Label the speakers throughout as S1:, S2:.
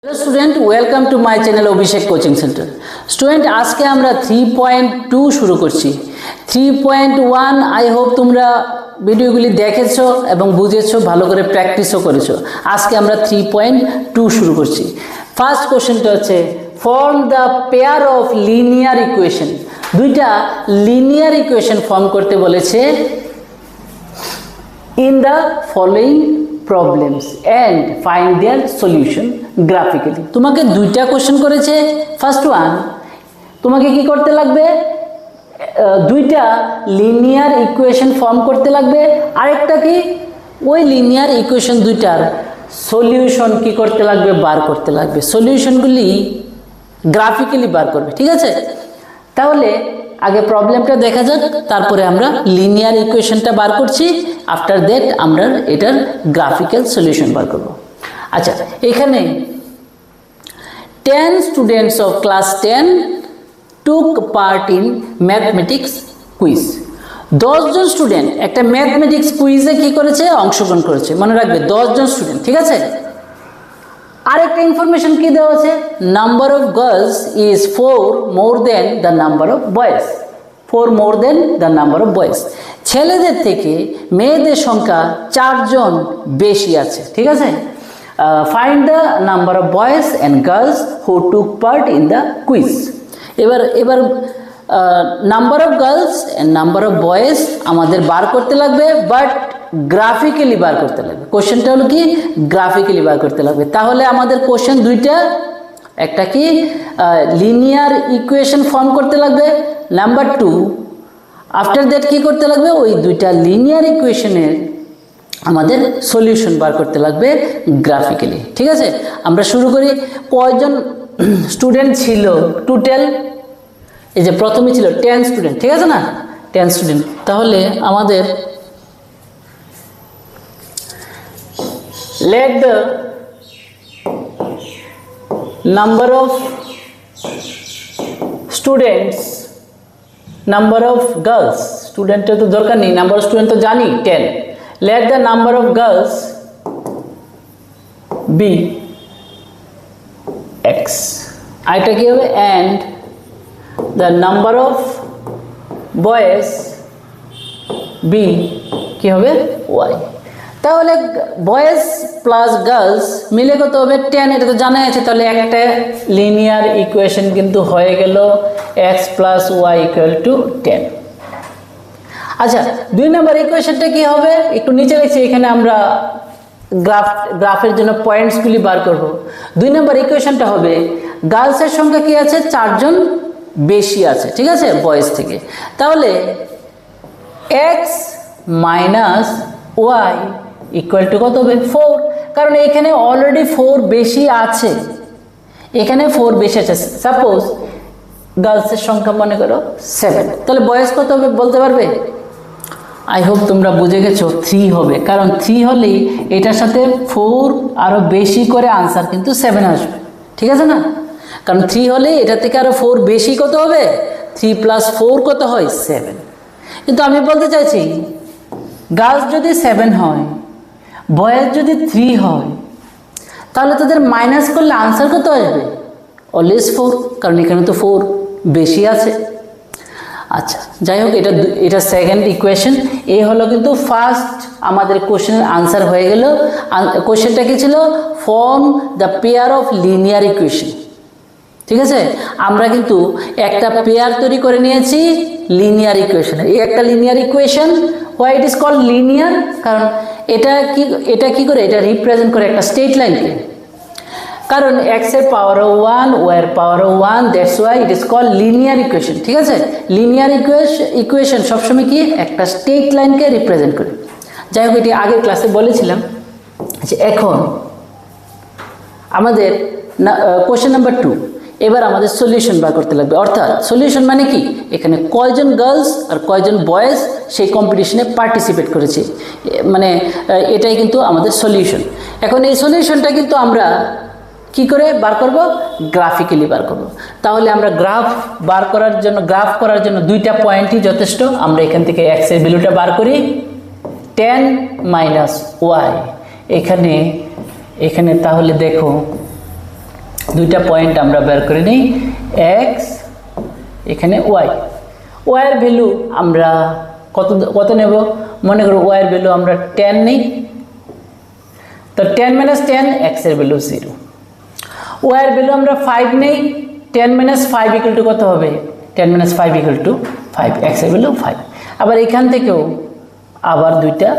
S1: Hello student welcome to my channel Abhishek coaching centre. Student आज के আমরা 3.2 শুরু করছি। 3.1 আই হোপ তোমরা ভিডিওগুলি দেখেছো এবং বুঝেছো, ভালো করে প্র্যাকটিসও করেছো। আজকে আমরা 3.2 শুরু করছি। ফার্স্ট কোশ্চেনটা হচ্ছে form the pair of linear equation. দুইটা লিনিয়ার ইকুয়েশন ফর্ম করতে বলেছে in the following problems and find their solution graphically। তোমাকে দুইটা কোশ্চেন করেছে। ফার্স্ট ওয়ান তোমাকে কি করতে লাগবে, দুইটা লিনিয়ার ইকুয়েশন ফর্ম করতে লাগবে, আরেকটা কি ওই লিনিয়ার ইকুয়েশন দুইটার সলিউশন কি করতে লাগবে, বার করতে লাগবে। সলিউশনগুলি গ্রাফিক্যালি বার করবে, ঠিক আছে? তাহলে আগে প্রবলেমটা দেখা যাক, তারপরে আমরা লিনিয়ার ইকুয়েশনটা বার করছি, আফটার দ্যাট আমরা এটার গ্রাফিক্যাল সলিউশন বার করব। আচ্ছা, এখানে 10 students of class 10 took part in mathematics quiz. 10 জন স্টুডেন্ট একটা ম্যাথমেটিক্স কুইজে কি করেছে, অংশগ্রহণ করেছে। মনে রাখবে 10 জন স্টুডেন্ট, ঠিক আছে? আরেকটা ইনফরমেশন কি দেওয়া আছে, number of girls is 4 more than the number of boys. 4 more than the number of boys. ছেলেদের থেকে মেয়েদের সংখ্যা 4 জন বেশি আছে, ঠিক আছে? Find the number of boys and girls who took part in the quiz. এবার number of girls and number of boys আমাদের বার করতে লাগবে, বাট গ্রাফিক্যালি বার করতে লাগবে। কোশ্চেনটা হলো কি, গ্রাফিক্যালি বার করতে লাগবে। তাহলে আমাদের কোশ্চেন দুইটা, একটা কি লিনিয়ার ইকুয়েশন ফর্ম করতে লাগবে, নাম্বার 2 আফটার দ্যাট কি করতে লাগবে, ওই দুইটা লিনিয়ার ইকুয়েশনের আমাদের সলিউশন বার করতে লাগবে গ্রাফিক্যালি, ঠিক আছে? আমরা শুরু করি। কয়জন স্টুডেন্ট ছিল টোটাল? এই যে প্রথমে ছিল 10 স্টুডেন্ট, ঠিক আছে না? 10 স্টুডেন্ট। তাহলে আমাদের let the number of students, number of girls, student তো দরকার নেই, নাম্বার অফ স্টুডেন্ট তো জানি 10, let the number of girls be x, আরেকটা কি হবে, and the number of boys be কি হবে, y। তাহলে বয়েজ প্লাস গার্লস মিলে কত হবে, 10। এটা তো জানাই আছে। তাহলে একটা লিনিয়ার ইকুয়েশন কিন্তু হয়ে গেল x plus y equal to 10। আচ্ছা, 2 নম্বর ইকুয়েশনটা কি হবে, একটু নিচে লিখছি, এখানে আমরা গ্রাফের জন্য পয়েন্টসগুলি বার করব। 2 নম্বর ইকুয়েশনটা হবে গার্লসের সংখ্যা কি আছে, 4 জন বেশি আছে, ঠিক আছে, বয়েজ থেকে। তাহলে x minus y equal to কত হবে, 4। কারণ এখানে অলরেডি 4 বেশি আছে, এখানে 4 বেশি আছে। সাপোজ গার্লসের সংখ্যা মনে করো 7, তাহলে বয়স কত হবে বলতে পারবে? আই হোপ তোমরা বুঝে গেছো, 3 হবে। কারণ 3 হলেই এটার সাথে 4 আরও বেশি করে আনসার কিন্তু 7 আসবে, ঠিক আছে না? কারণ 3 হলে এটা থেকে আরও 4 বেশি কত হবে, 3 প্লাস 4 কত হয়, 7। কিন্তু আমি বলতে চাইছি গার্লস যদি 7 হয়, বয়েজ যদি 3 হয়, তাহলে তাদের মাইনাস করলে আনসার কত আসবে, অলওয়েজ 4, কারণ এখানে তো 4 বেশি আছে। আচ্ছা, যাই হোক, এটা সেকেন্ড ইকুয়েশন। এই হলো কিন্তু ফার্স্ট আমাদের কোশ্চেনের আনসার হয়ে গেল। কোশ্চেনটা কি ছিল, form the pair of linear equation, ঠিক আছে? আমরা কিন্তু একটা পেয়ার তৈরি করে নিয়েছি লিনিয়ার ইকুয়েশনের। এই একটা linear equation, why it is called linear, কারণ এটা কি করে, এটা রিপ্রেজেন্ট করে একটা স্ট্রেট লাইনকে। কারণ x এর পাওয়ার 1, y এর power 1, that's why it is called linear equation, ঠিক আছে? লিনিয়ার ইকুয়েশন সবসময় কি একটা স্ট্রেট লাইনকে রিপ্রেজেন্ট করে। যাই হোক, এটি আগের ক্লাসে বলেছিলাম যে এখন আমাদের কোশ্চেন নাম্বার 2, এবার আমাদের সলিউশন বার করতে লাগবে। অর্থাৎ সলিউশন মানে কি, এখানে কয়জন গার্লস আর কয়জন বয়েজ সেই কম্পিটিশনে পার্টিসিপেট করেছে, মানে এটাই কিন্তু আমাদের সলিউশন। এখন এই সলিউশনটা কিন্তু আমরা কি করে বার করব, গ্রাফিক্যালি বার করব। তাহলে আমরা গ্রাফ করার জন্য 2টা পয়েন্টই যথেষ্ট। আমরা এখান থেকে x এর ভ্যালুটা বার করি, 10 মাইনাস ওয়াই। এখানে তাহলে দেখো দুইটা পয়েন্ট আমরা বের করে নিই, এক্স এখানে ওয়াই। ওয়াইয়ের ভ্যালু আমরা কত নেব? মনে করো ওয়াইয়ের ভ্যালু আমরা 10 নিই, তো 10 - 10 এক্সের ভ্যালু 0। ওয়াইয়ের ভ্যালু আমরা 5 নেই, 10 - 5 = কত হবে? 10 - 5 = 5, এক্সের ভ্যালু 5। আবার এখান থেকেও আবার দুইটা,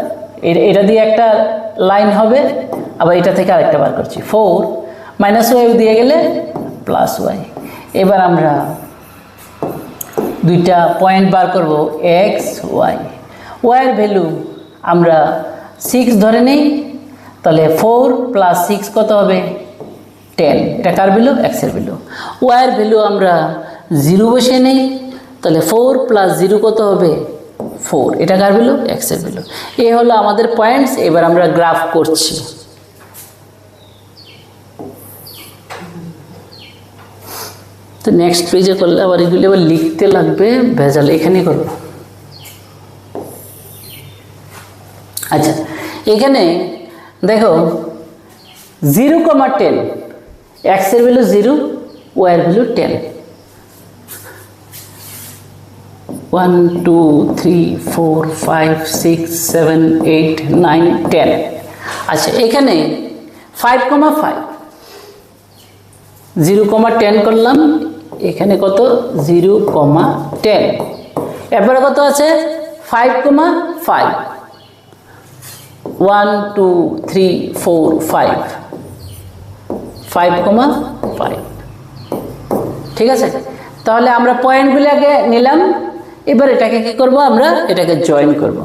S1: এটা দিয়ে একটা লাইন হবে, আবার এটা থেকে আরেকটা বার করছি, 4 - ওয়াই দিয়ে গেলে প্লাস ওয়াই। এবার আমরা দুইটা পয়েন্ট বার করব, এক্স ওয়াই। ওয়াইয়ের ভ্যালু আমরা 6 ধরে নেই, তাহলে 4 + 6 কত হবে? 10। এটা কার ভ্যালু? এক্সের ভ্যালু। ওয়াইয়ের ভ্যালু আমরা 0 বসিয়ে নেই, তাহলে 4 + 0 কত হবে? 4। এটা কার ভ্যালু? এক্সের ভ্যালু। এই হলো আমাদের পয়েন্টস। এবার আমরা গ্রাফ করছি। তো নেক্সট পেজে করলে আবার এগুলি আবার লিখতে লাগবে, ভেজাল এখানে করব। আচ্ছা, এখানে দেখো 0,10, এক্সের ভ্যালু 0, ওয়াইয়ের ভ্যালু 10। 1 2 3 4 5 6 7 8 9 10। আচ্ছা, এখানে 5,5, 0,10 করলাম, এখানে কত? 0,10। এরপরে কত আছে? 5,5, 1 2 3 4 5, 5,5। ঠিক আছে, তাহলে আমরা পয়েন্টগুলো আগে নিলাম। এবার এটাকে কি করব? আমরা এটাকে জয়েন করব।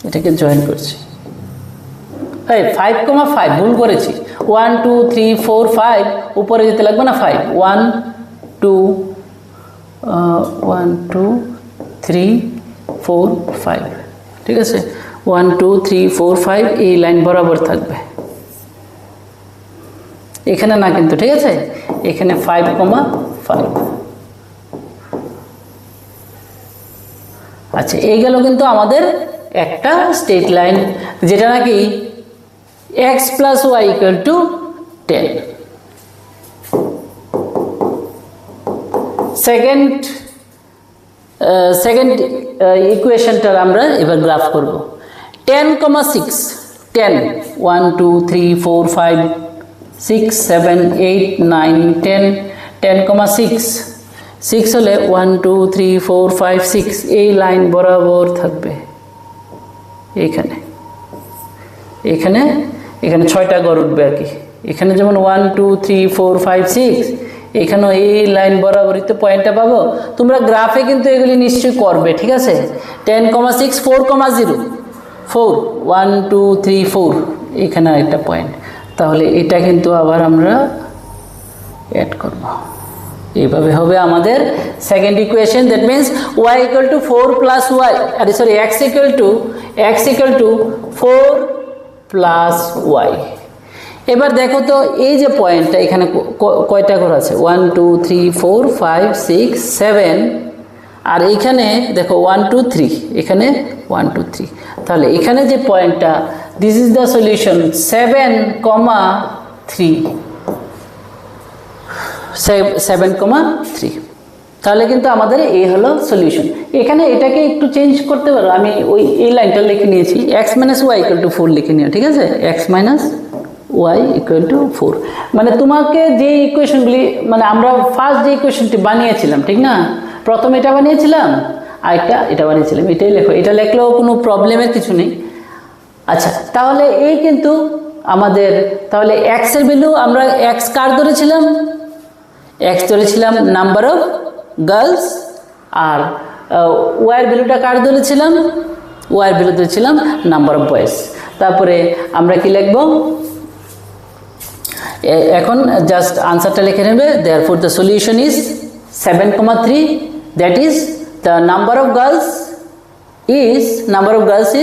S1: এটাকে জয়েন করছি। এই 5,5 ভুল করেছি, 1 2 3 4 5 উপরে যেতে লাগবে না, 5 1 2 3 4 5। ঠিক আছে, 1 2 3 4 5 এই লাইন বরাবর থাকবে, এখানে না কিন্তু। ঠিক আছে, এখানে 5,5। আচ্ছা, এই গেল কিন্তু আমাদের একটা স্ট্রেট লাইন, যেটা নাকি x + y = 10। সেকেন্ড ইকুয়েশনটার আমরা এবার গ্রাফ করব। 10,6, 10 1 2 3 4 5 6 7 8 9 10, 10,6, 6 হলে 1 2 3 4 5 6 এই লাইন বরাবর থাকবে এখানে। এখানে এখানে 6টা ঘর উঠবে আর কি। এখানে যেমন 1 2 3 4 5 6, এখানেও এই লাইন বরাবরই তো পয়েন্টটা পাবো। তোমরা গ্রাফে কিন্তু এগুলি নিশ্চয়ই করবে। ঠিক আছে, 10,6 4,0 4 1 2 3 4 এখানে একটা পয়েন্ট, তাহলে এটা কিন্তু আবার আমরা অ্যাড করব। এইভাবে হবে আমাদের second equation. That means y = 4 + y, sorry x = 4 + y। এবার দেখো তো এই যে পয়েন্টটা, এখানে কয়টা ঘর আছে? 1 2 3 4 5 6 7, আর এইখানে দেখো 1 2 3, এখানে 1 2 3। তাহলে এখানে যে পয়েন্টটা, দিস ইজ দ্য সলিউশন, 7,3, 7,3। তাহলে কিন্তু আমাদের এই হলো সলিউশন। এখানে এটাকে একটু চেঞ্জ করতে পারো, আমি এই লাইনটা লিখে নিয়েছি, x - y = 4 লিখে নিও। ঠিক আছে, x - y = 4। মানে তোমাকে যে ইকুয়েশনগুলি, মানে আমরা ফার্স্ট যে ইকুয়েশনটি বানিয়েছিলাম, ঠিক না, প্রথমে এটা বানিয়েছিলাম, আরেকটা এটা বানিয়েছিলাম, এটাই লেখো। এটা লেখলেও কোনো প্রবলেমের কিছু নেই। আচ্ছা, তাহলে এই কিন্তু আমাদের, তাহলে x এর ভ্যালু আমরা x কার ধরেছিলাম? x ধরেছিলাম নাম্বার অফ গার্লস, আর ওয়াইয়ের ভ্যালুটা কার ধরেছিলাম? ওয়াইয়ের ভ্যালু ধরেছিলাম নাম্বার অফ বয়েজ। তারপরে আমরা কি লিখব? এখন জাস্ট আনসারটা লিখে নেবে। Therefore the solution is 7,3, that is the number of girls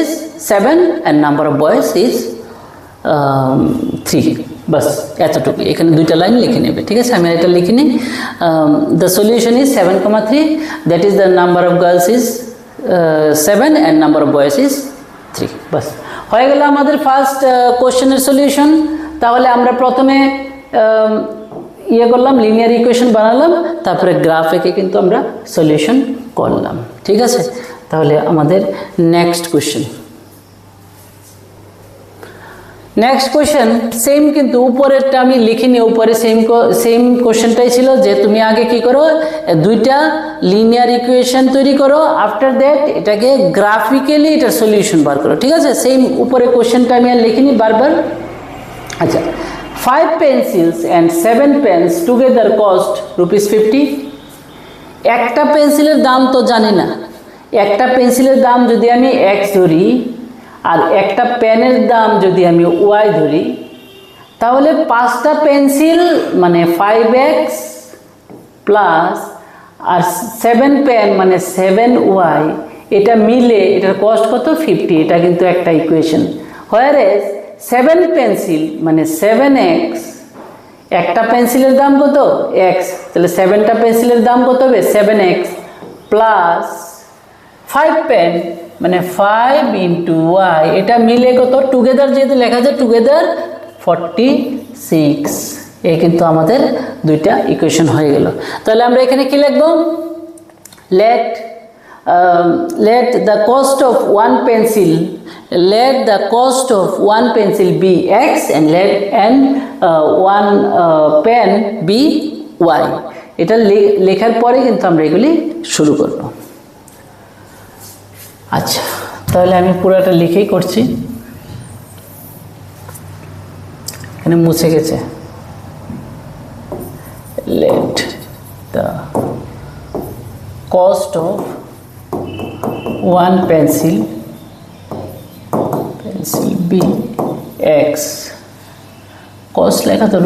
S1: is 7 and number of boys is 3. বাস এতটুকু, এখানে দুইটা লাইন লিখে নেবে। ঠিক আছে, আমি এটা লিখে নিই। The solution is 7,3, that is the number of girls is 7 and number of boys is 3। বাস হয়ে গেল আমাদের ফার্স্ট কোশ্চেনের সলিউশন। তাহলে আমরা প্রথমে ইয়ে করলাম, লিনিয়ার ইকুয়েশন বানালাম, তারপরে গ্রাফ এঁকে কিন্তু আমরা সলিউশন করলাম। ঠিক আছে, তাহলে আমাদের next question. Next question same, কিন্তু উপরেরটা আমি লিখিনি, উপরে সেম কোয়েশ্চেনটাই ছিল যে তুমি আগে কি করো, দুইটা লিনিয়ার ইকুয়েশন তৈরি করো, আফটার দ্যাট এটাকে গ্রাফিক্যালি এটার সলিউশন বার করো। ঠিক আছে, সেম উপরে কোয়েশ্চেনটা আমি আর লিখিনি বারবার। আচ্ছা, 5 pencils and 7 pens together cost ₹50। একটা পেন্সিলের দাম তো জানি না, একটা পেন্সিলের দাম যদি আমি x ধরি আর একটা পেনের দাম যদি আমি y ধরি, তাহলে 5টা পেন্সিল মানে 5x প্লাস আর 7 পেন মানে 7y, এটা মিলে এটার কস্ট কত, 50। এটা কিন্তু একটা ইকুয়েশন। হোয়ারএজ 7 পেন্সিল মানে 7x, একটা পেন্সিলের দাম কত x, তাহলে 7টা পেন্সিলের দাম কত হবে 7x প্লাস 5 পেন মানে 5 ইন্টু y, এটা মিলে কত, টুগেদার যেহেতু লেখা যায় টুগেদার 46। এই কিন্তু আমাদের দুইটা ইকুয়েশন হয়ে গেল। তাহলে আমরা এখানে কি লিখব, let the cost of one pencil be x and one pen be y। এটা লেখার পরে কিন্তু আমরা এগুলি শুরু করব। আচ্ছা, তাহলে আমি পুরোটা লিখেই করছি, এখানে মুছে গেছে। let the cost of one pencil be x, cost লেখা তো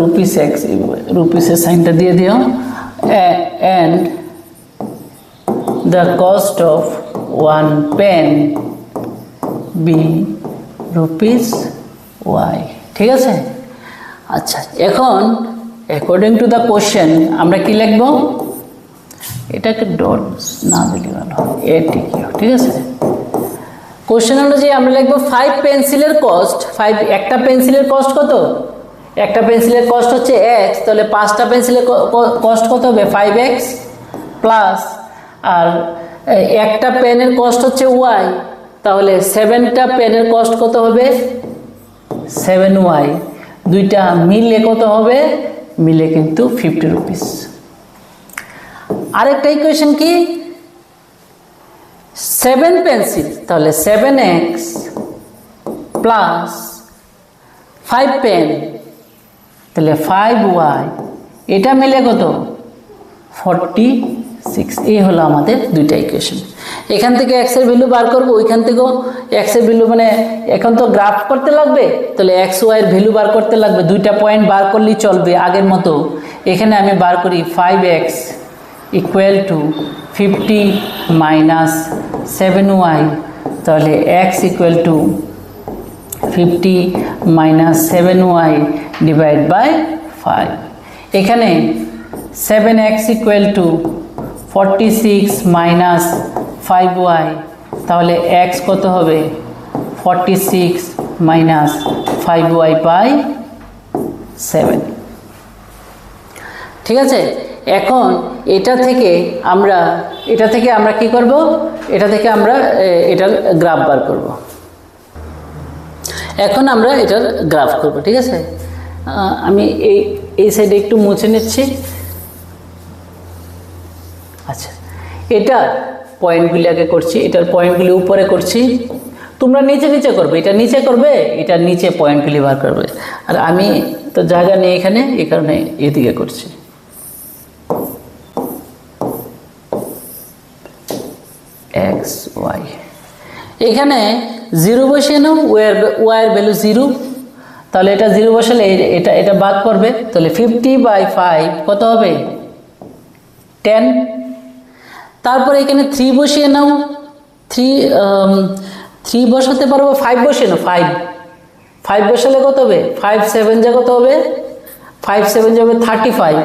S1: ₹x, রুপিসের সাইনটা দিয়ে দিও, and the cost of one pen be ₹y। ঠিক আছে। আচ্ছা, এখন অ্যাকর্ডিং টু দ্য কোশ্চেন আমরা কি লিখব, এটাকে ডট না দিলে ভালো, এটি কি, ঠিক আছে। কোশ্চেন অনুযায়ী আমরা লিখব 5 পেন্সিলের কস্ট, একটা পেন্সিলের কস্ট কত, একটা পেন্সিলের কস্ট হচ্ছে x, তাহলে 5টা পেন্সিলের কস্ট কত হবে 5x প্লাস, আর একটা পেনের কস্ট হচ্ছে y, তাহলে 7টা পেনের কস্ট কত হবে 7y, দুইটা মিলে কত হবে, মিলে কিন্তু ₹50। আরেকটা ইকুয়েশন কি, 7 পেন্সিল, তাহলে 7x প্লাস 5 পেন, তাহলে 5y, এটা মিলে কত 46। এই হলো আমাদের দুইটা ইকুয়েশন। এখান থেকে x এর ভ্যালু বার করব, ওইখান থেকেও x এর ভ্যালু, মানে এখন তো গ্রাফ করতে লাগবে, তাহলে x y এর ভ্যালু বার করতে লাগবে, দুইটা পয়েন্ট বার করলেই চলবে আগের মতো। এখানে আমি বার করি 5x equal to 50 minus 7y, তাহলে x equal to 50 minus 7y divide by 5। এখানে 7x equal to 46 minus 5y, তাহলে x কত হবে 46 মাইনাস 5y বাই 7। ঠিক আছে, এখন এটা থেকে আমরা কি করব, এটা থেকে আমরা এটার গ্রাফ বার করব। এখন আমরা এটার গ্রাফ করব। ঠিক আছে, আমি এই সাইডে একটু মুছে নিচ্ছি। আচ্ছা, এটার পয়েন্টগুলি আগে করছি, এটার পয়েন্টগুলি উপরে করছি, তোমরা নিচে নিচে করবে, এটা নিচে করবে, এটা নিচে পয়েন্টগুলি বার করবে, আর আমি তো জায়গা নেই এখানে, এই কারণে এদিকে করছি। এক্স ওয়াই, এখানে 0 বসিয়ে নাও, ওয়াই এর ভ্যালু 0, তাহলে এটা 0 বসালে এটা বাদ পড়বে, তাহলে 50/5 কত হবে 10। তারপরে এখানে 3 বসিয়ে নাও, 3 বসাতে পারবো, 5 বসিয়ে নাও, 5 বসালে কত হবে 5 7 যা কত হবে 5 7 যা হবে 35,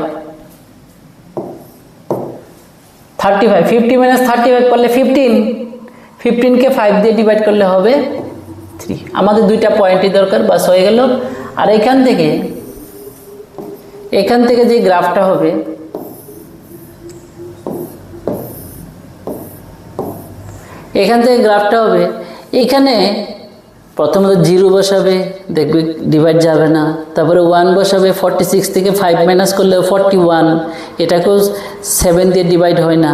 S1: 50 মাইনাস 35 করলে 15কে 5 দিয়ে ডিভাইড করলে হবে 3। আমাদের দুইটা পয়েন্টই দরকার, বাস হয়ে গেল। আর এখান থেকে এখান থেকে যে গ্রাফটা হবে, এখান থেকে গ্রাফটা হবে, এখানে প্রথমত 0 বসাবে, দেখবে ডিভাইড যাবে না, তারপরে 1 বসাবে, 46 থেকে 5 মাইনাস করলে 41, এটাকেও 7 দিয়ে ডিভাইড হয় না।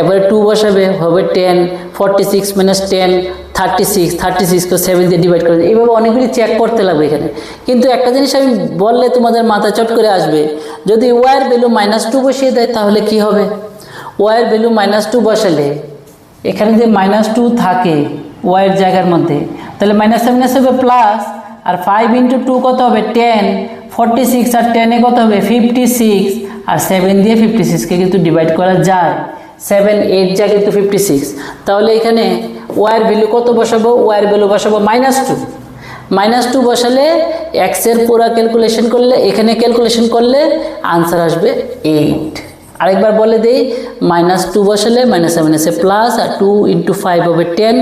S1: এবারে 2 বসাবে, হবে 10, 46 মাইনাস 10 36, 36কে 7 দিয়ে ডিভাইড করে, এইভাবে অনেকগুলি চেক করতে লাগবে এখানে। কিন্তু একটা জিনিস আমি বললে তোমাদের মাথা চট করে আসবে, যদি ওয়াইয়ের ভ্যালু -2 বসিয়ে দেয় তাহলে কি হবে? ওয়াইয়ের ভ্যালু -2 বসালে এখানে যে -2 থাকে ওয়াইয়ের জায়গার মধ্যে, তাহলে মাইনাস হবে প্লাস, আর 5 × 2 কত হবে 10, 46 আর 10 কত হবে 56, আর 7 দিয়ে 56কে কিন্তু ডিভাইড করা যায়, 7 8 যায় কিন্তু 56। তাহলে এখানে ওয়াইয়ের ভ্যালু কত বসাবো? ওয়াইয়ের ভ্যালু বসাবো -2। -2 বসালে এক্সের পুরো ক্যালকুলেশন করলে, এখানে ক্যালকুলেশন করলে আনসার আসবে 8। আরেকবার বলে দেই, -2 বসালে -7 প্লাস, আর 2 × 5 হবে 10,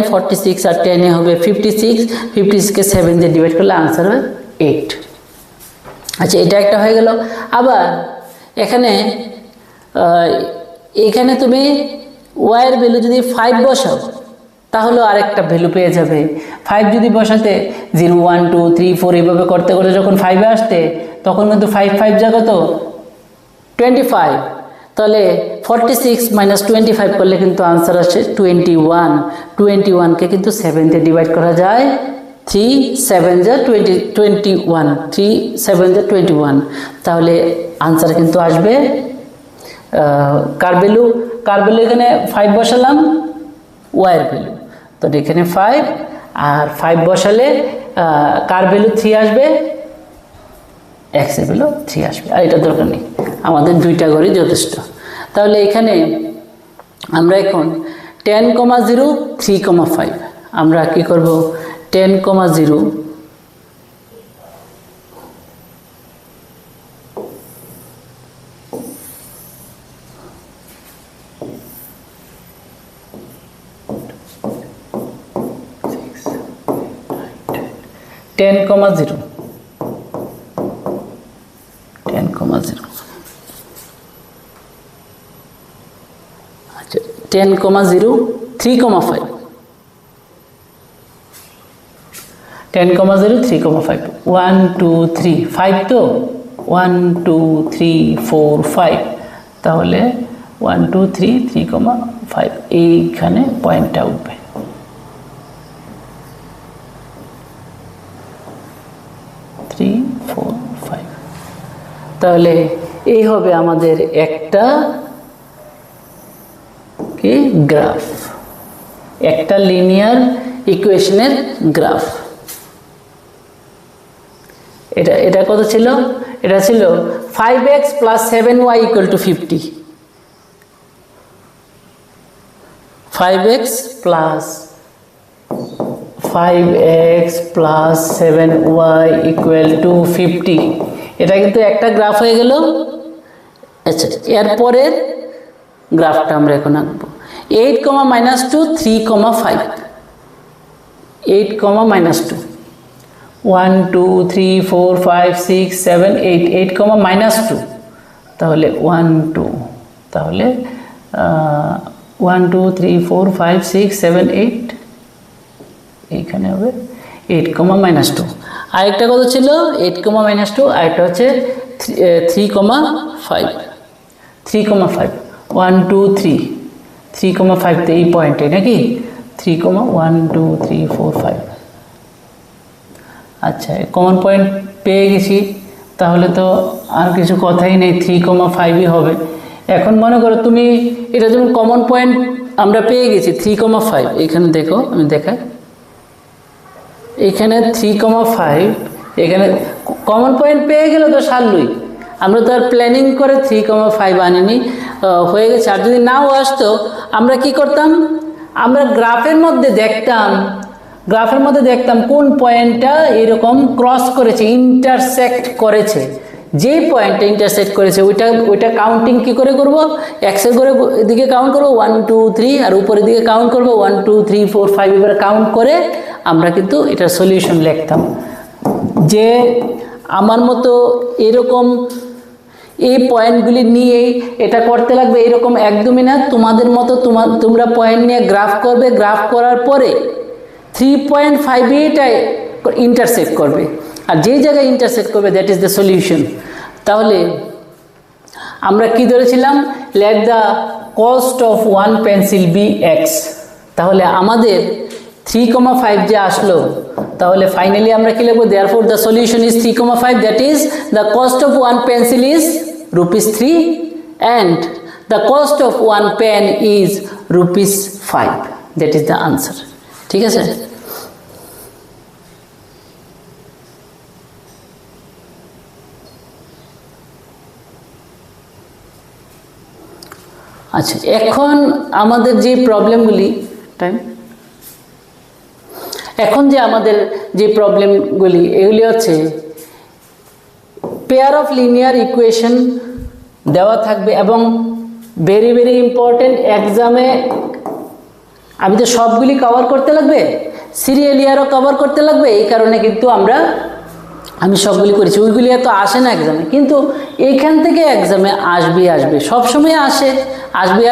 S1: 46 আর 10 হবে 56, 56কে 7 দিয়ে ডিভাইড করলে আনসার হবে 8। আচ্ছা, এটা একটা হয়ে গেল। আবার এখানে তুমি ওয়াইয়ের ভ্যালু যদি 5 বসাও তাহলেও আরেকটা ভ্যালু পেয়ে যাবে। 5 যদি বসাতে 0 1 2 3 4 এইভাবে করতে করতে যখন 5-এ আসতে, তখন কিন্তু 5 5 যা কত 25, তাহলে 46 - 25 করলে কিন্তু আনসার আসে 21। 21কে কিন্তু 7 দিয়ে ডিভাইড করা যায়, 3 7 যা 21, 3 7 যা 21, তাহলে আনসার কিন্তু আসবে কার ভ্যালু এখানে 5 বসালাম, ওয়াইয়ের ভ্যালু, তো এখানে 5, আর 5 বসালে কার ভ্যালু 3 আসবে, এক্স এর ভ্যালু 3 আসবে, আর এটা দরকার নেই, আমাদের 2টা ঘরই যথেষ্ট। তাহলে এখানে আমরা এখন 10, 0 3, 5 আমরা কি করব? 10, 0 10, 0 আচ্ছা, 10, 0 3, 5 10, 0 3, 5 1 2 3 5, তো 1 2 3 4 5, তাহলে 1 2 3 3, 5 এইখানে পয়েন্টটা উঠবে। তাহলে এই হবে আমাদের একটা কি গ্রাফ, একটা লিনিয়ার ইকুয়েশনের গ্রাফ। এটা কত ছিল? এটা ছিল 5x + 7y = 50। 5x + 7y = 50, এটা কিন্তু একটা গ্রাফ হয়ে গেল। আচ্ছা, এরপরের গ্রাফটা আমরা এখন আঁকবো 8, - 2 3, 5 8, -2 1 2 3 4 5 6 7 8 8, -2, তাহলে 1 2, তাহলে 1 2 3 4 5 6 7 8, এইখানে হবে 8, -2। আরেকটা কত ছিল? 8, -2, আরেকটা হচ্ছে 3, 5 3, 5 1 2 3 3, 5 তো এই পয়েন্টে নাকি 3, 1 2 3 4 5। আচ্ছা, কমন পয়েন্ট পেয়ে গেছি, তাহলে তো আর কিছু কথাই নেই, 3, 5ই হবে। এখন মনে করো তুমি এটা যেমন কমন পয়েন্ট আমরা পেয়ে গেছি 3, 5, এখানে দেখো, আমি দেখাই, এখানে 3, 5, এখানে কমন পয়েন্ট পেয়ে গেলে তো সারলই, আমরা তো আর প্ল্যানিং করে 3, 5 আনিনি, হয়ে গেছে। আর যদি নাও আসতো আমরা কি করতাম? আমরা গ্রাফের মধ্যে দেখতাম কোন পয়েন্টটা এরকম ক্রস করেছে, ইন্টারসেক্ট করেছে, যেই পয়েন্টটা ইন্টারসেক্ট করেছে ওইটা কাউন্টিং কি করে করব? এক্সের করে দিকে কাউন্ট করব 1 2 3, আর উপরের দিকে কাউন্ট করব 1 2 3 4 5, এবারে কাউন্ট করে আমরা কিন্তু এটার সলিউশন লিখতাম। যে আমার মতো এরকম এই পয়েন্টগুলি নিয়েই এটা করতে লাগবে এরকম একদমই না। তোমাদের মতো তোমরা পয়েন্ট নিয়ে গ্রাফ করবে, গ্রাফ করার পরে 3.58 ইন্টারসেক্ট করবে, আর যেই জায়গায় ইন্টারসেক্ট করবে দ্যাট ইজ দ্য সলিউশন। তাহলে আমরা কি ধরেছিলাম, let the cost of one pencil be x. তাহলে আমাদের 3,5 যে আসলো, তাহলে ফাইনালি আমরা কি লিখবো, therefore the solution is 3,5, that is the cost of one pencil is ₹3 and the cost of one pen is ₹5. That is the answer. ঠিক আছে? আচ্ছা, এখন আমাদের যে প্রবলেমগুলি এগুলি হচ্ছে পেয়ার অফ লিনিয়ার ইকুয়েশন দেওয়া থাকবে, এবং ভেরি ভেরি ইম্পর্টেন্ট এক্সামে আমি তো সবগুলি কভার করতে লাগবে, সিরিয়াল ইয়ারও কভার করতে লাগবে, এই কারণে কিন্তু আমি সবগুলি করেছি। ওইগুলি এত আসে না এক্সামে, কিন্তু এইখান থেকে এক্সামে আসবে, সবসময়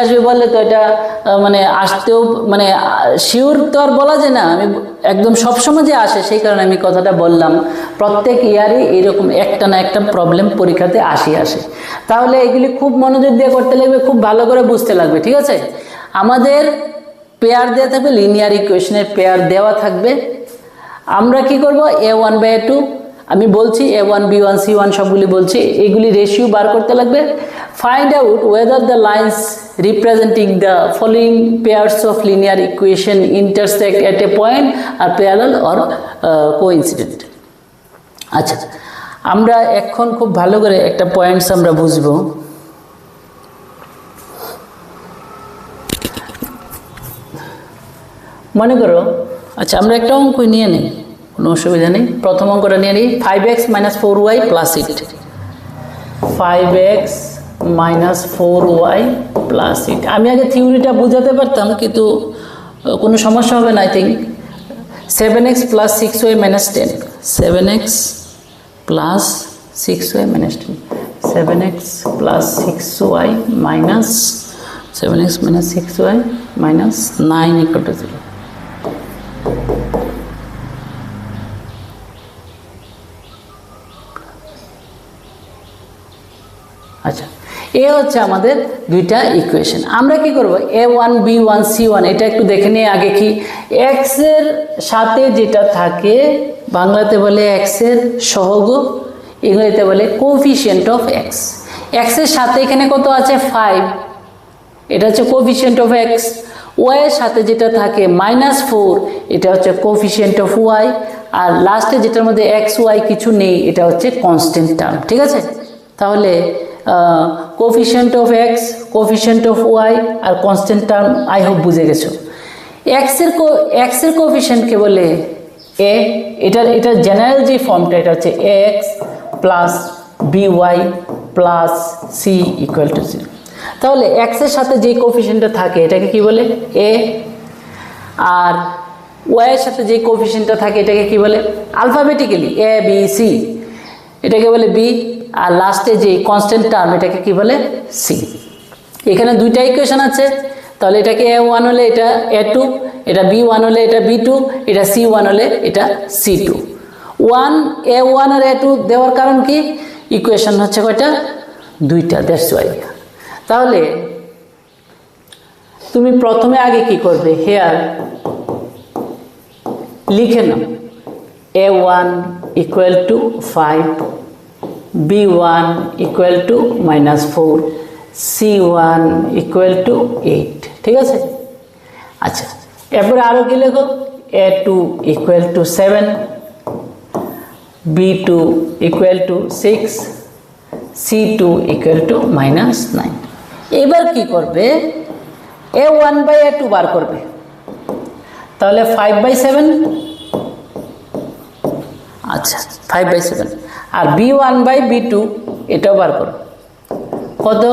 S1: আসবে বললে তো এটা মানে আসতেও মানে শিওর তো আর বলা যায় না, আমি একদম সবসময় যে আসে সেই কারণে আমি কথাটা বললাম। প্রত্যেক ইয়ারে এরকম একটা না একটা প্রবলেম পরীক্ষাতে আসে। তাহলে এগুলি খুব মনোযোগ দিয়ে করতে লাগবে, খুব ভালো করে বুঝতে লাগবে, ঠিক আছে? আমাদের পেয়ার দেওয়া থাকবে, লিনিয়ার ইকুয়েশনের পেয়ার দেওয়া থাকবে। আমরা কি করব, a1/a2 আমি বলছি, a1 b1 c1 সবগুলি বলছি, এইগুলি রেশিও বার করতে লাগবে। Find out whether the lines representing the following pairs of linear equation intersect at a point are parallel or coincident. আচ্ছা, আমরা এখন খুব ভালো করে একটা পয়েন্টস আমরা বুঝবো। মনে করো, আচ্ছা আমরা একটা অঙ্ক নিয়ে নিই, কোনো অসুবিধা নেই। প্রথম অঙ্কটা নিয়ে নিই, 5x - 4y + 8। 5x - 4y + 8। আমি আগে থিওরিটা বুঝাতে পারতাম, কিন্তু কোনো সমস্যা হবে না I think. 7x + 6y - 10। 7x + 6y - 10। 7x + 6y - 7x - 6y - 9 = 0। আচ্ছা, এ হচ্ছে আমাদের দুইটা ইকুয়েশন। আমরা কি করব, a1 b1 c1 এটা একটু দেখে নিয়ে আগে। কি x এর সাথে যেটা থাকে বাংলাতে বলে x এর সহগ, ইংরেজিতে বলে কোএফিসিয়েন্ট অফ x। x এর সাথে এখানে কত আছে 5, এটা হচ্ছে কোএফিসিয়েন্ট অফ x। y এর সাথে যেটা থাকে -4, এটা হচ্ছে কোএফিসিয়েন্ট অফ y। আর লাস্টে যেটার মধ্যে x y কিছু নেই, এটা হচ্ছে কনস্ট্যান্ট টার্ম, ঠিক আছে? তাহলে coefficient of x, coefficient of y আর কনস্ট্যান্ট টার্ম আই হোপ বুঝে গেছো। x এর কোএফিসিয়েন্টকে বলে a, এটার জেনারেল যে ফর্মটা এটা হচ্ছে ax + by + c = 0। তাহলে x এর সাথে যে কোএফিসিয়েন্টটা থাকে এটাকে কি বলে a, আর y এর সাথে যে কোএফিসিয়েন্টটা থাকে এটাকে কি বলে আলফাবেটিক্যালি a b c, এটাকে বলে b, আর লাস্টে যে কনস্ট্যান্ট টার্ম এটাকে কি বলে c। এখানে দুইটা ইকুয়েশন আছে, তাহলে এটাকে a1 হলে এটা a2, এটা b1 হলে এটা b2, এটা c1 হলে এটা c2। a1 আর a2 দেওয়ার কারণ কি, ইকুয়েশন হচ্ছে কয়টা, দুইটা, দ্যাটস ওয়াই। তাহলে তুমি প্রথমে আগে কি করবে, হেয়ার লিখে নাও a1 = 5, b1 = -4, c1 = 8, ঠিক আছে? আচ্ছা, এরপরে আরও কি লেখো, a2 = 7, b2 = 6, c2 = -9। এবার কি করবে, a1/a2 বার করবে। তাহলে 5/7, আচ্ছা 5/7, আর b1/b2 এটাও বার করো, কত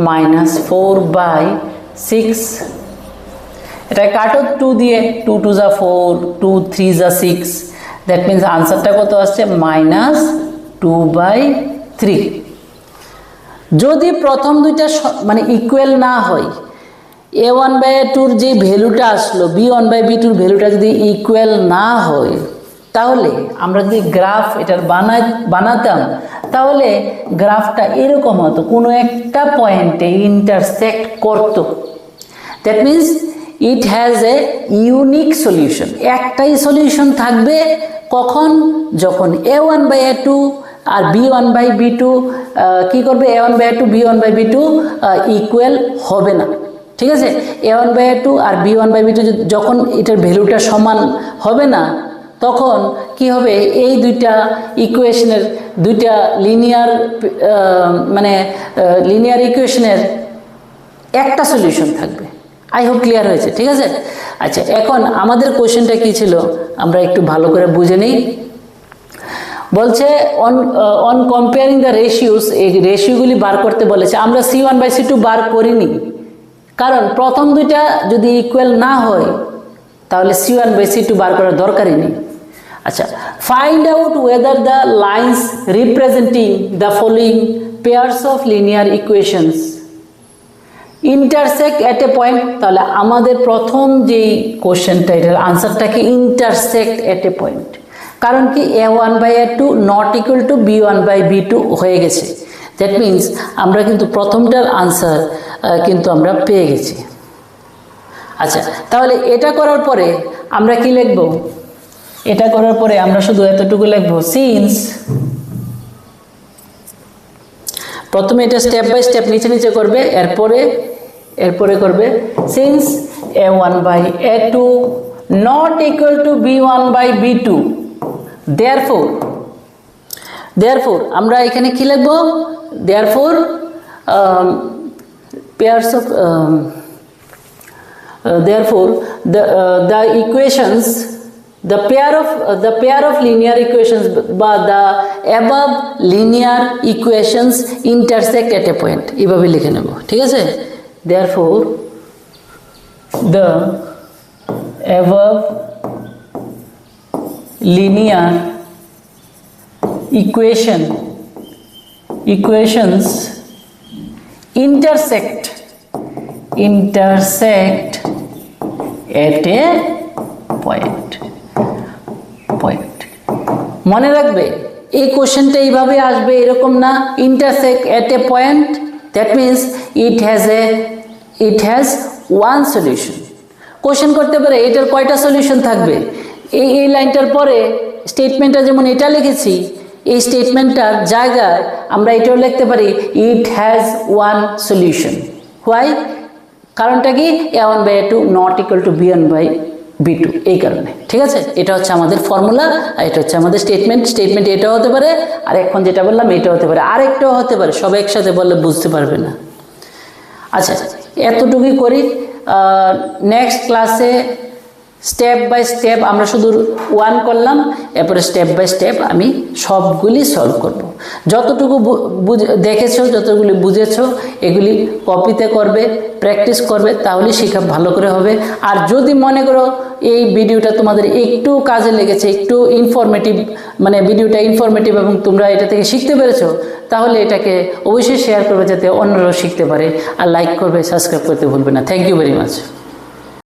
S1: -4/6। এটা কাটো 2 দিয়ে, 2 2 যা 4, 2 3 যা 6, দ্যাট মিনস আনসারটা কত আসছে 2/3। যদি প্রথম দুইটা মানে ইকুয়াল না হয়, a1/a2 যে ভ্যালুটা আসলো b1/b2 ভ্যালুটা যদি ইকুয়াল না হয়, তাহলে আমরা যদি গ্রাফ এটার বানাতাম, তাহলে গ্রাফটা এরকম হতো, কোনো একটা পয়েন্টে ইন্টারসেক্ট করতো। That means it has a unique solution. একটাই সলিউশন থাকবে কখন? যখন a1/a2 আর b1/b2 কি করবে, a1/a2 b1/b2 ইকুয়াল হবে না। ঠিক আছে, a1/a2 আর b1/b2 যখন এটার ভ্যালুটা সমান হবে না, তখন কি হবে, এই দুইটা ইকুয়েশনের দুইটা লিনিয়ার মানে লিনিয়ার ইকুয়েশনের একটা সলিউশন থাকবে। আই হোপ ক্লিয়ার হয়েছে। ঠিক আছে, আচ্ছা, এখন আমাদের কোশ্চেনটা কি ছিল আমরা একটু ভালো করে বুঝে নিই। বলছে অন কম্পেয়ারিং দ্য রেশিওস, এই রেশিওগুলি বার করতে বলেছে। আমরা c1/c2 বার করিনি, কারণ প্রথম দুইটা যদি ইকুয়াল না হয় তাহলে c1/c2 বার করার দরকারই নেই। আচ্ছা, find out whether the lines representing the following pairs of linear equations intersect at a point. তাহলে আমাদের প্রথম যেই কোশ্চেনটা, এটার আনসারটা কি ইন্টারসেক্ট এট এ পয়েন্ট। কারণ কি a1/a2 not equal to b1/b2 হয়ে গেছে। দ্যাট মিন্স আমরা কিন্তু প্রথমটার আনসার কিন্তু আমরা পেয়ে গেছি। আচ্ছা, তাহলে এটা করার পরে আমরা কি লিখব? এটা করার পরে আমরা শুধু এতটুকু লিখব, সিন্স, প্রথমে এটা স্টেপ বাই স্টেপ নিচে নিচে করবে, এরপরে করবে since a1/a2 not equal to b1/b2, therefore আমরা এখানে কি লিখব? therefore pairs of therefore the equations, the pair of linear equations বা the above linear equations intersect at a point, এইভাবে লিখে নেব। ঠিক আছে, therefore the above linear equations intersect at a point. মনে রাখবে এই কোশ্চেনটা এইভাবে আসবে, এরকম না, intersect at a point, that means it has one solution. Question করতে পারে এটার কয়টা সলিউশন থাকবে। এই লাইনটার পরে স্টেটমেন্টটা যেমন এটা লিখেছি, এই স্টেটমেন্টটার জায়গায় আমরা এটাও লিখতে পারি it has one solution. Why? কারণটা কি? a1/a2 not equal to b1/b2, এই কারণে। ঠিক আছে, এটা হচ্ছে আমাদের ফর্মুলা, আর এটা হচ্ছে আমাদের স্টেটমেন্ট এটাও হতে পারে, আর এখন যেটা বললাম এটাও হতে পারে, আরেকটাও হতে পারে। সব একসাথে বললে বুঝতে পারবে না। আচ্ছা, এতটুকুই করি। নেক্সট ক্লাসে স্টেপ বাই স্টেপ আমরা শুধু 1 করলাম, এরপরে স্টেপ বাই স্টেপ আমি সবগুলি সলভ করব। যতটুকু দেখেছো, যতগুলি বুঝেছো, এগুলি কপিতে করবে, প্র্যাকটিস করবে, তাহলে শেখা ভালো করে হবে। আর যদি মনে করো এই ভিডিওটা তোমাদের একটু কাজে লেগেছে, একটু ইনফরমেটিভ, মানে ভিডিওটা ইনফরমেটিভ এবং তোমরা এটা থেকে শিখতে পেরেছো, তাহলে এটাকে অবশ্যই শেয়ার করবে যাতে অন্যরাও শিখতে পারে, আর লাইক করবে, সাবস্ক্রাইব করতে ভুলবে না। Thank you very much.